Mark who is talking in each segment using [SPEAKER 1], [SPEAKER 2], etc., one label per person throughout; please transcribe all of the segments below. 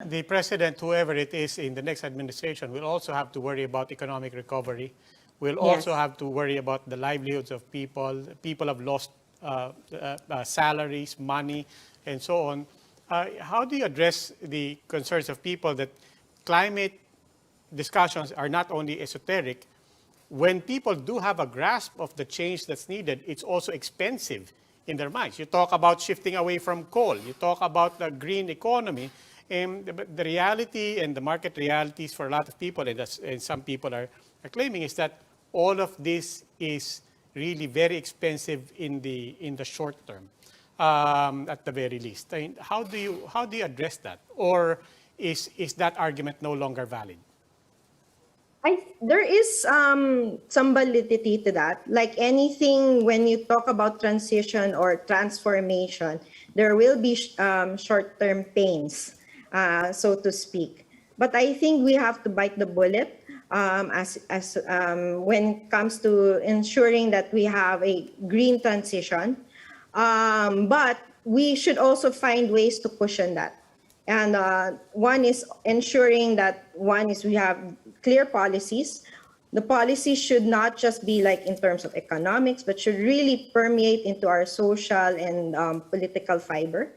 [SPEAKER 1] The president, whoever it is in the next administration, will also have to worry about economic recovery. Will also have to worry about the livelihoods of people. People have lost salaries, money, and so on. How do you address the concerns of people that climate discussions are not only esoteric? When people do have a grasp of the change that's needed, it's also expensive in their minds. You talk about shifting away from coal. You talk about the green economy. And the reality and the market realities for a lot of people, and some people are claiming, is that all of this is really very expensive in the short term, at the very least. I mean, how do you address that, or is that argument no longer valid?
[SPEAKER 2] There is some validity to that. Like anything, when you talk about transition or transformation, there will be short-term pains, so to speak. But I think we have to bite the bullet as when it comes to ensuring that we have a green transition. But we should also find ways to cushion that. And one is ensuring that we have clear policies. The policies should not just be like in terms of economics, but should really permeate into our social and political fiber.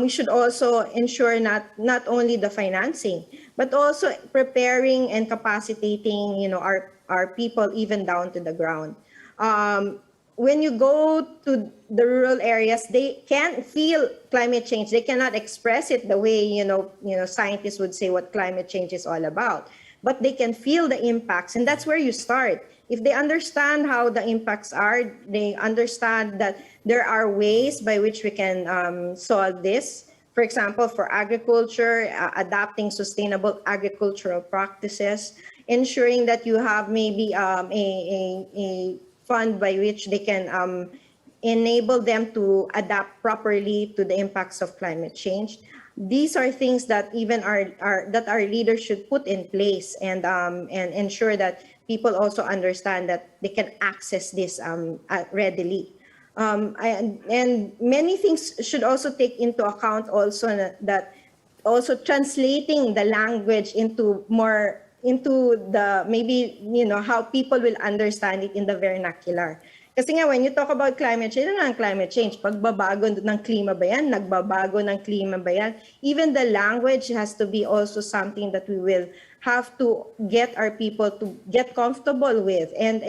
[SPEAKER 2] We should also ensure not only the financing, but also preparing and capacitating, our people even down to the ground. When you go to the rural areas, they can't feel climate change. They cannot express it the way, scientists would say what climate change is all about. But they can feel the impacts, and that's where you start. If they understand how the impacts are, they understand that there are ways by which we can solve this. For example, for agriculture, adapting sustainable agricultural practices, ensuring that you have maybe a fund by which they can enable them to adapt properly to the impacts of climate change. These are things that even our leaders should put in place and ensure that people also understand that they can access this readily. And many things should also take into account also that also translating the language into the maybe how people will understand it in the vernacular. Kasi nga, when you talk about climate change, ano ang climate change? Pagbabago ng klima ba yan? Nagbabago ng klima ba yan? Even the language has to be also something that we will have to get our people to get comfortable with, and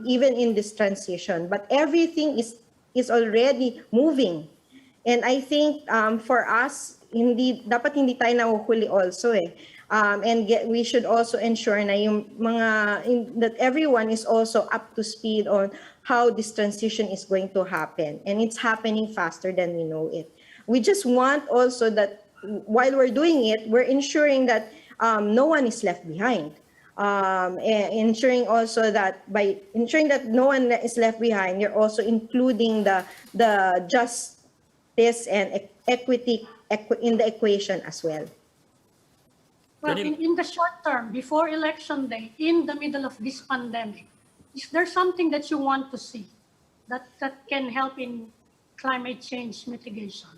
[SPEAKER 2] even in this transition. But everything is already moving. And I think for us, dapat hindi tayo nahuhuli also eh. We should also ensure na that everyone is also up to speed on how this transition is going to happen. And it's happening faster than we know it. We just want also that while we're doing it, we're ensuring that no one is left behind. Ensuring also that by ensuring that no one is left behind, you're also including the justice and equity in the equation as well.
[SPEAKER 3] Well, in the short term, before election day, in the middle of this pandemic, is there something that you want to see that can help in climate change mitigation?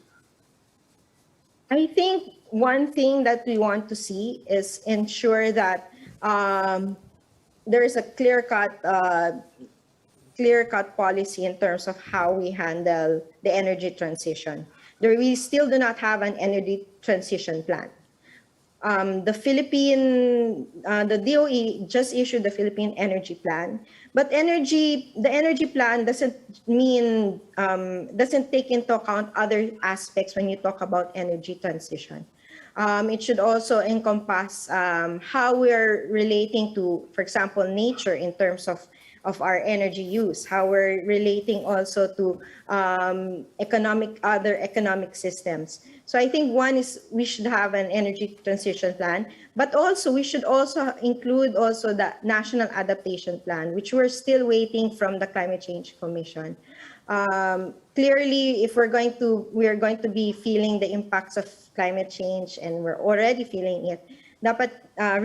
[SPEAKER 2] I think one thing that we want to see is ensure that there is a clear-cut policy in terms of how we handle the energy transition. We still do not have an energy transition plan. The DOE just issued the Philippine Energy Plan, but the energy plan doesn't take into account other aspects when you talk about energy transition. It should also encompass how we're relating to, for example, nature in terms of our energy use, how we're relating also to other economic systems. So I think one is we should have an energy transition plan, but also we should also include also the National Adaptation Plan, which we're still waiting from the Climate Change Commission. Clearly, if we're going to be feeling the impacts of climate change, and we're already feeling it, dapat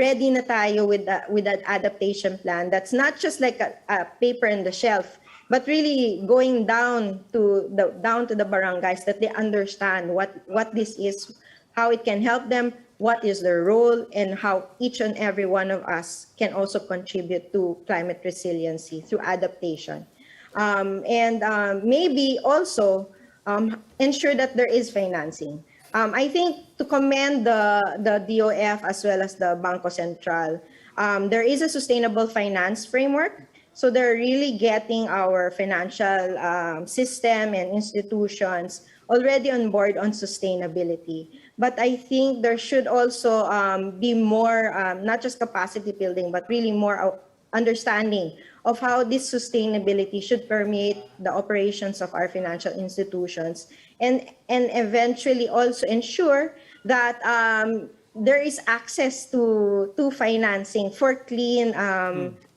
[SPEAKER 2] ready na tayo with that adaptation plan. That's not just like a paper on the shelf, but really going down to the barangays, that they understand what this is, how it can help them what is their role, and how each and every one of us can also contribute to climate resiliency through adaptation. Maybe also ensure that there is financing. I think to commend the DOF as well as the Bangko Sentral, there is a sustainable finance framework. So they're really getting our financial system and institutions already on board on sustainability. But I think there should also be more, not just capacity building, but really more understanding of how this sustainability should permeate the operations of our financial institutions, and eventually also ensure that there is access to financing for clean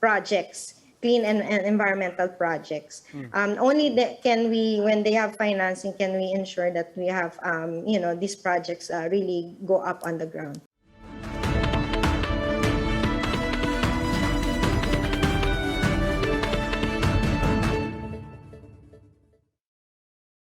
[SPEAKER 2] projects, clean and environmental projects. Only can we, when they have financing, can we ensure that we have, these projects really go up on the ground.